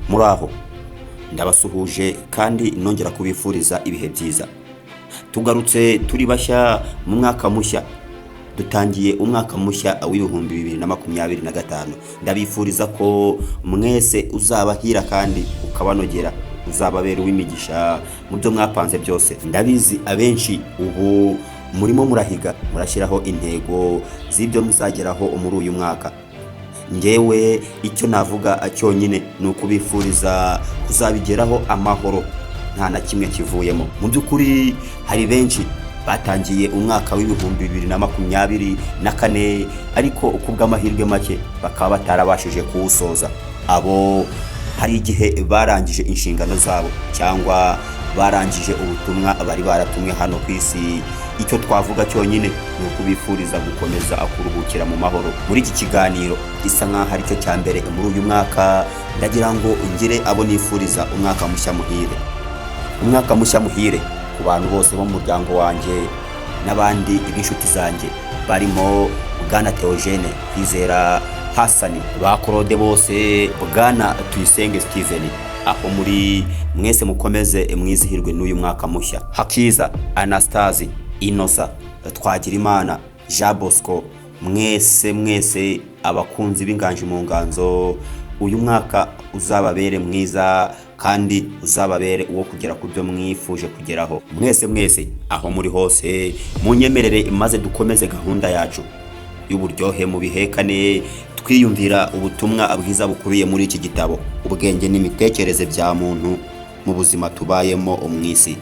Muraho ndabasuhuje kandi nongera kubifuriza ibihe byiza. Tugarutse turi bashya mu mwaka mushya. Dutangiye umwaka mushya w'ibihumbi 2025. Ndabifuriza ko mwese uzabahira kandi ukabanogera, uzababera uw'imigisha mu byo mwapanze byose. Ndabizi abenshi ubu murimo murahiga, murashyiraho intego z'ibyo muzageraho muri uyu mwaka. Ngewe icyo navuga cyonyine ni ukubifuriza kuzabigeraho amahoro, nta na kimwe kivuyemo. Mu by'ukuri hari benshi batangiye umwaka w'ibihumbi 2024 ariko kubw'amahirwe make bakaba batarabashije kuwusoza. Abo hari igihe barangije inshingano zabo cyangwa barangije ubutumwa bari baratumwe hano ku isi. Icyo twavuga cyonyine ni ukubifuriza gukomeza kuruhukira mu mahoro. Muri iki kiganiro gisa nk'aho ari cyo cya mbere muri uyu mwaka, ndagira ngo ngire abo nifuriza umwaka mushya muhire. Umwaka mushya muhire ku bantu bose bo mu muryango wanjye n'abandi b'inshuti zanjye, barimo Bwana Theogene Kwizera, Hasani, ba Claude bose, Bwana Tuyisenge Steven. Aho muri mwese mukomeze mwizihirwe n'uyu mwaka mushya. Hakiza Anastasi, Inosa, Twagirimana, Jean Bosco, mwese abakunzi b'inganje mu nganzo, uyu mwaka uzababere mwiza kandi uzababere uwo kugera ku byo mwifuje kugeraho. Mwese aho muri hose munyemerere maze dukomeze gahunda yacu y'uburyohe mu bihekane, twiyumvira ubutumwa bwiza bukuriye muri iki gitabo, ubwenge n'imitekerereze bya muntu mu buzima tubayemo umwisi.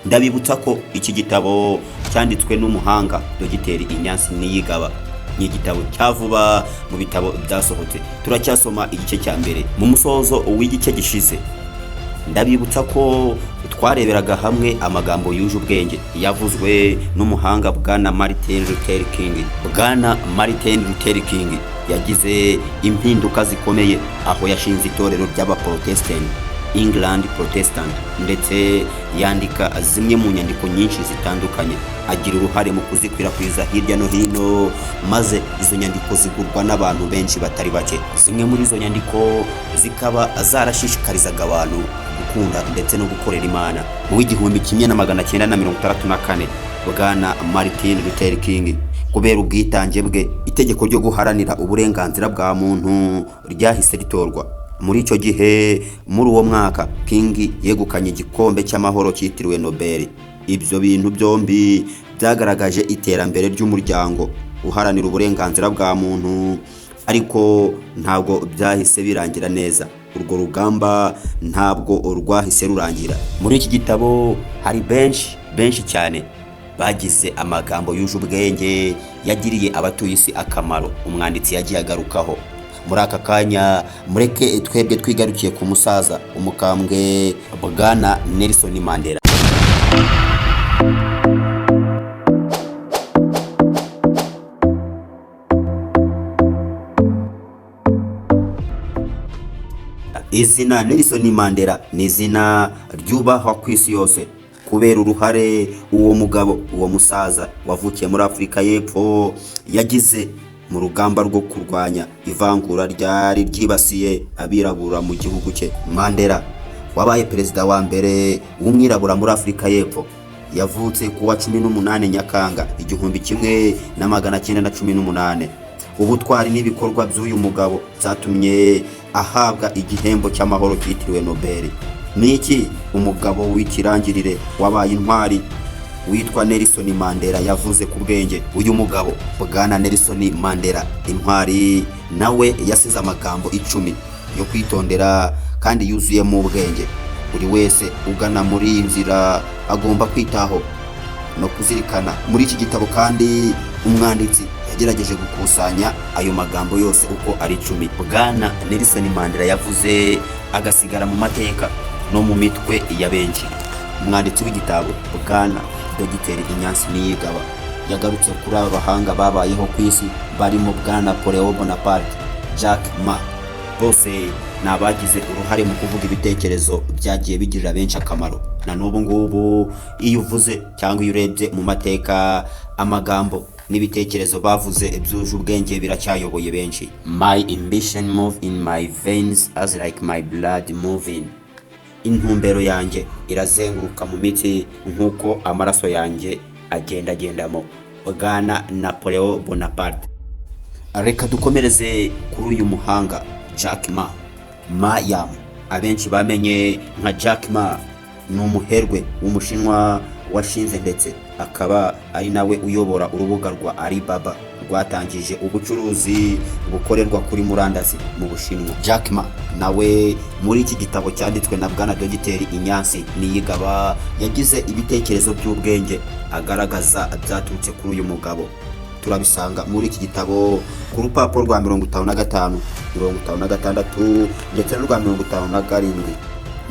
Ndabibutsa ko iki gitabo cyanditswe n'umuhanga Dogiteri Ignace Niyigaba. Ni igitabo cyavuba mu bitabo byasohotse. Turacyasoma igice cya mbere. Mu musozo w'igice gishize, ndabibutsa ko twareberaga hamwe amagambo yuje ubwenge yavuzwe n'umuhanga Bwana Martin Luther King. Bwana Martin Luther King yagize impinduka zikomeye aho yashinze itorero ry'Abaprotestant, England Protestant, ndetse yandika zimwe mu nyandiko nyinshi zitandukanye, agira uruhare mu kuzikwirakwiza hirya no hino, maze izo nyandiko zigurwa n'abantu benshi batari bake. Zimwe muri izo nyandiko zikaba zarashishikarizaga abantu gukunda ndetse no gukorera Imana. Mu w'igihumbi 1964, Bwana Martin Luther King, kubera ubwitange bwe, itegeko ryo guharanira uburenganzira bwa muntu ryahise ritorwa. Muri icyo gihe, muri uwo mwaka, King yegukanye igikombe cy'amahoro cyitiriwe Nobel. Ibyo bintu byombi byagaragaje iterambere ry'umuryango uharanira uburenganzira bwa muntu, ariko ntabwo byahise birangira neza. Urwo rugamba ntabwo rwahise rurangira. Muri iki gitabo hari benshi cyane bagize amagambo yuje ubwenge yagiriye abatuye isi akamaro umwanditsi yagiye agarukaho. Muri aka kanya mureke twebwe twigarukiye ku musaza umukambwe Bwana Nelson Mandela. Izina Nelson Mandela ni izina ryubahwa ku isi yose kubera uruhare uwo mugabo, uwo musaza wavukiye muri Afurika y'Epfo yagize mu rugamba rwo kurwanya ivangura ryari ryibasiye abirabura mu gihugu cye. Mandela wabaye perezida wa mbere w'umwirabura muri Afurika y'Epfo. Yavutse ku wa 18 Nyakanga 1918. Ubutwari n'ibikorwa by'uyu mugabo byatumye ahabwa igihembo cy'amahoro cyitiriwe Nobel. Niki umugabo w'ikirangirire wabaye intwari witwa Nelson Mandela yavuze ku bwenge. Uyu mugabo Bwana Nelson Mandela intwari, nawe yasize amagambo 10 yo kwitondera kandi yuzuyemo ubwenge. Buri wese ugana muri iyi nzira agomba kwitaho no kuzirikana. Muri iki gitabo kandi umwanditsi yagerageje gukusanya ayo magambo yose uko ari 10 Bwana Nelson Mandela yavuze, agasigara mu mateka no mu mitwe ya benshi. Umwanditsi w'igitabo Bwana Dogiteri Ignace Niyigaba yagarutse kuri aba bahanga babayeho ku isi, barimo Bwana Napoleon Bonaparte, Jacques Ma. Bose nabagize uruhare mu kuvuga ibitekerezo byagiye bigirira benshi akamaro. Na n'ubu ngubu iyo uvuze cyangwa iyo urebye mu mateka amagambo n'ibitekerezo bavuze byuje ubwenge biracyayoboye benshi. My ambition move in my veins as like my blood moving. Intumbero yanjye irazenguruka mu mitsi nk'uko amaraso yanjye agendamo. Bwana Napoleon Bonaparte. Reka dukomereze kuri uyu muhanga Jack Ma. Ma Yam, abenshi bamenye nka Jack Ma, ni umuherwe w'umushinwa washinze ndetse akaba ari nawe uyobora urubuga rwa Alibaba rwatangije ubucuruzi bukorerwa kuri murandasi mu Bushinwa. Jack Ma nawe muri iki gitabo cyanditswe na Bwana Dogiteri Inyansi Niyigaba yagize ibitekerezo by'ubwenge agaragaza byaturutse kuri uyu mugabo. Turabisanga muri iki gitabo ku rupapuro rwa 55, 56 ndetse n'urwa 57.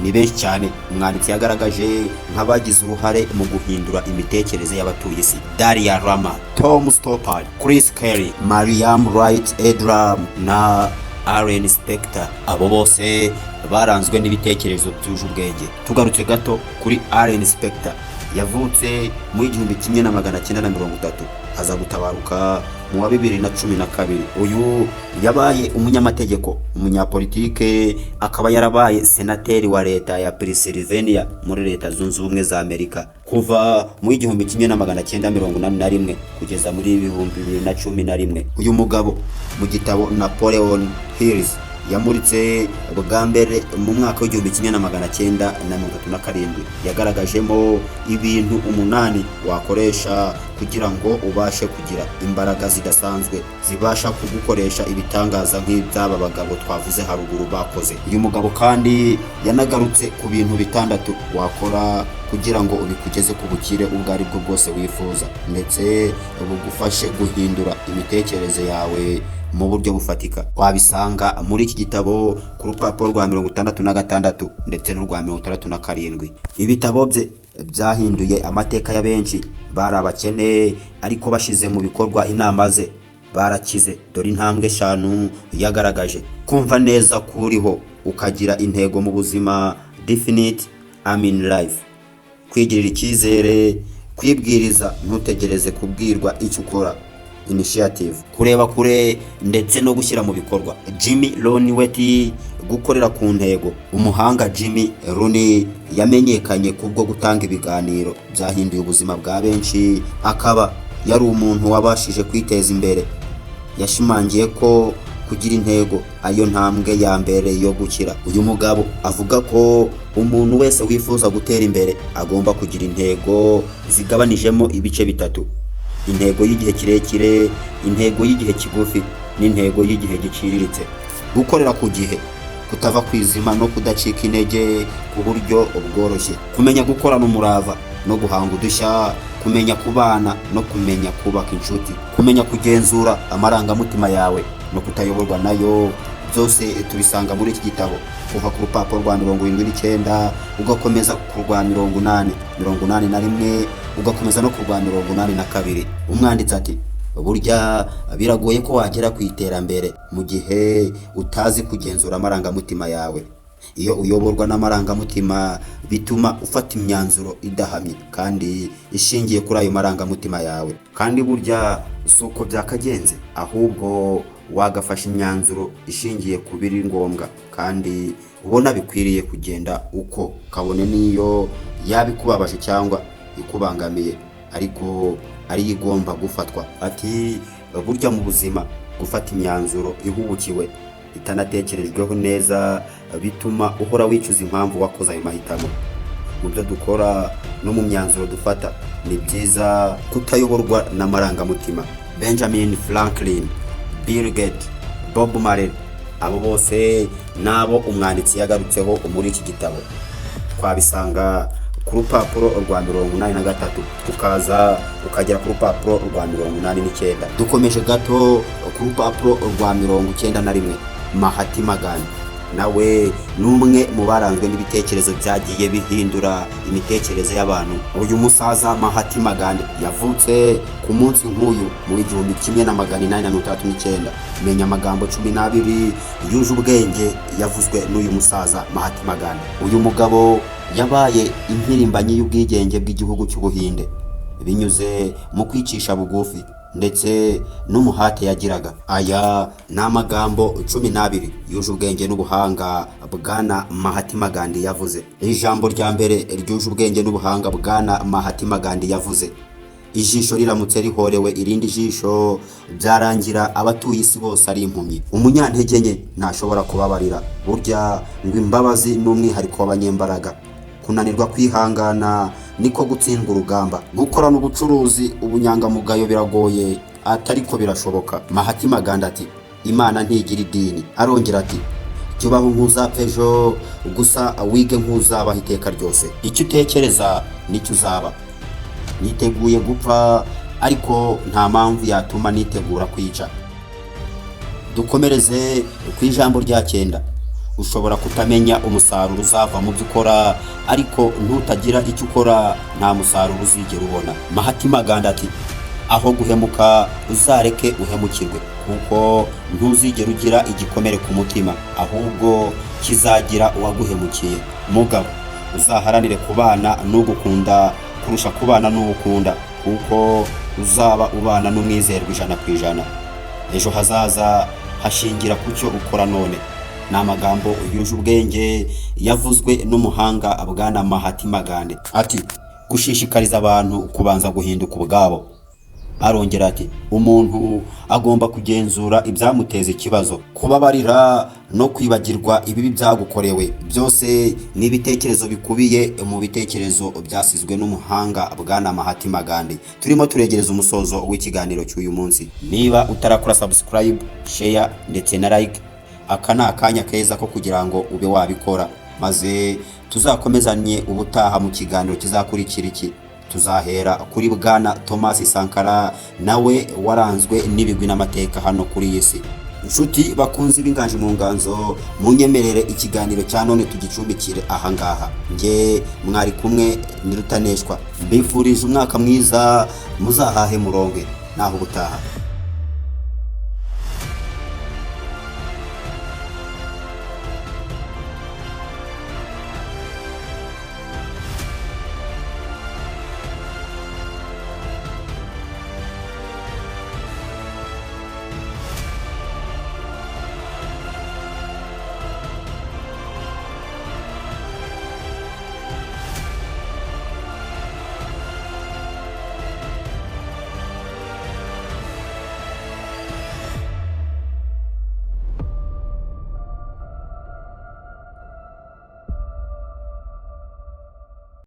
Ni benshi cyane umwanditsi yagaragaje nk'abagize uruhare mu guhindura imitekerereze y'abatuye isi. Daria Rama, Tom Stoppard, Chris Carey, Mariam Wright Edram na Aaron Spector. Abo bose baranzwe n'ibitekerezo byuje ubwenge. Tugarutse gato kuri Aaron Spector, yavutse mu 1930 aza gutabaruka mu wa 2012. Uyu yabaye umunyamategeko, umunyapolitike, akaba yarabaye senateri wa leta ya Pennsylvania muri leta zunze ubumwe za Amerika kuva mu 1981 kugeza muri 2011. Uyu mugabo mu gitabo Napoleon Hills yamuritse bwa mbere mu mwaka w'1937 yagaragajemo ibintu 8 wakoresha kugira ngo ubashe kugira imbaraga zidasanzwe zibasha kugukoresha ibitangaza nk'iby'aba bagabo twavuze haruguru bakoze. Uyu mugabo kandi yanagarutse ku bintu 6 wakora kugira ngo ubikugeze ku bukire ubwo ari bwo bwose wifuza ndetse bugufashe guhindura imitekerereze yawe mu buryo bufatika. Wabisanga muri iki gitabo ku rupapuro rwa 66 ndetse n'urwa 67. Ibitabo bye byahinduye amateka ya benshi. Bari abakene ariko bashize mu bikorwa inama ze barakize. Dore intambwe 5 yagaragaje: kumva neza kuriho ukagira intego mu buzima, definite aim in life, kwigirira icyizere, kwibwiriza ntutegereze kubwirwa icyo ukora, initiative, kureba kure ndetse no gushyira mu bikorwa. Jimmy Rohn Weti, gukorera ku ntego. Umuhanga Jimmy Rohn yamenyekanye kubwo gutanga ibiganiro byahinduye ubuzima bwa benshi, akaba yari umuntu wabashije kwiteza imbere. Yashimangiye ko kugira intego ariyo ntambwe ya mbere yo gukira. Uyu mugabo avuga ko umuntu wese wifuza gutera imbere agomba kugira intego zigabanijemo ibice 3: intego y'igihe kirekire, intego y'igihe kigufi n'intego y'igihe giciriritse. Gukorera ku gihe, kutava kwizima no kudacika intege ku buryo bworoshye, kumenya gukorana umurava no guhanga udushya, kumenya kubana no kumenya kubaka inshuti, kumenya kugenzura amarangamutima yawe no kutayoborwa nayo. Byose tubisanga muri iki gitabo kuva ku rupapuro rwa 79 ugakomeza ku rwa 81 ugakomeza no ku rwa 82. Umwanditsi ati: burya biragoye ko wagera ku iterambere mu gihe utazi kugenzura amarangamutima yawe. Iyo uyoborwa n'amarangamutima bituma ufata imyanzuro idahamye kandi ishingiye kuri ayo marangamutima yawe. Kandi burya suko byakagenze, ahubwo wagafasha imyanzuro ishingiye ku biri ngombwa kandi ubona bikwiriye kugenda uko kabone niyo yabikubabaje cyangwa ikubangamiye, ariko ari igomba gufatwa. Ati burya mu buzima gufata imyanzuro ihubukiwe itanatekerejweho neza bituma uhora wicuza impamvu wakoze ayo mahitamo. Mu byo dukora no mu myanzuro dufata ni byiza kutayoborwa n'amarangamutima. Benjamin Franklin, Bill Gates, Bob Marley, abo bose nabo umwanditsi yagarutseho muri iki gitabo. Twabisanga ku rupapuro rwa 83 tukaza ukagera ku rupapuro rwa 89. Dukomeje gato ku rupapuro rwa 91. Mahatma Gandhi nawe numwe mu baranzwe n'ibitekerezo byagiye bihindura imitekerereze y'abantu. Uyu musaza Mahatma Gandhi yavutse ku munsi nk'uyu mu 1839. Menya amagambo 12 yuje ubwenge yavuzwe n'uyu musaza Mahatma Gandhi. Uyu mugabo yabaye impirimbanyi y'ubwigenge bw'igihugu cy'Ubuhinde binyuze mu kwicisha bugufi ndetse n'umuhate yagiraga. Aya ni amagambo 12 yuje ubwenge n'ubuhanga bwana Mahatma Gandhi yavuze. Ijambo rya mbere ryuje ubwenge n'ubuhanga bwana Mahatma Gandhi yavuze: ijisho riramutse rihorewe irindi jisho, byarangira abatuye isi bose ari impumyi. Umunyantege nke ntashobora kubabarira. Burya ngo imbabazi n'umwihariko w'abanyembaraga. Kunanirwa kwihangana niko gutsindwa urugamba. Gukorana ubucuruzi ubunyangamugayo biragoye, atariko birashoboka. Mahatma Gandhi ati: Imana ntigira idini. Arongera ati: cyubaho nk'uzapfa ejo, gusa wige nk'uzabaho iteka ryose. Icyo utekereza nicyo uzaba. Niteguye gupfa, ariko nta mpamvu yatuma nitegura kwica. Dukomereze ku ijambo rya 9. Ushobora kutamenya umusaruro uzava mu byo ukora, ariko ntutagira icyo ukora nta musaruro uzigera ubona. Mahatma Gandhi ati: aho guhemuka uzareke uhemukirwe, kuko ntuzigera ugira igikomere ku mutima, ahubwo kizagira uwaguhemukiye. Mugabo, uzaharanire kubana n'ugukunda kurusha kubana n'ukunda, kuko uzaba ubana n'umwizerwa 100%. Ejo hazaza hashingira ku cyo ukora none. Ni amagambo yuje ubwenge yavuzwe n'umuhanga bwana Mahatma Gandhi. Ati: gushishikariza abantu kubanza guhinduka ubwabo. Arongera ati: umuntu agomba kugenzura ibyamuteza ikibazo. Kubabarira no kwibagirwa ibibi byagukorewe, byose ni ibitekerezo bikubiye mu bitekerezo byasizwe n'umuhanga bwana Mahatma Gandhi. Turimo turegereza umusozo w'ikiganiro cy'uyu munsi. Niba utarakora subscribe, share ndetse na like, aka ni akanya keza ko kugira ngo ube wabikora, maze tuzakomezanye ubutaha mu kiganiro kizakurikira iki. Tuzahera kuri bwana Thomas Sankara, nawe waranzwe n'ibigwi n'amateka hano kuri iyi si. Inshuti bakunzi b'Inganji mu Nganzo, munyemerere ikiganiro cya none tugicumbikire ahangaha. Nge mwari kumwe ni Rutaneshwa. Mbifurije umwaka mwiza, muzahahe muronge. Naho ubutaha.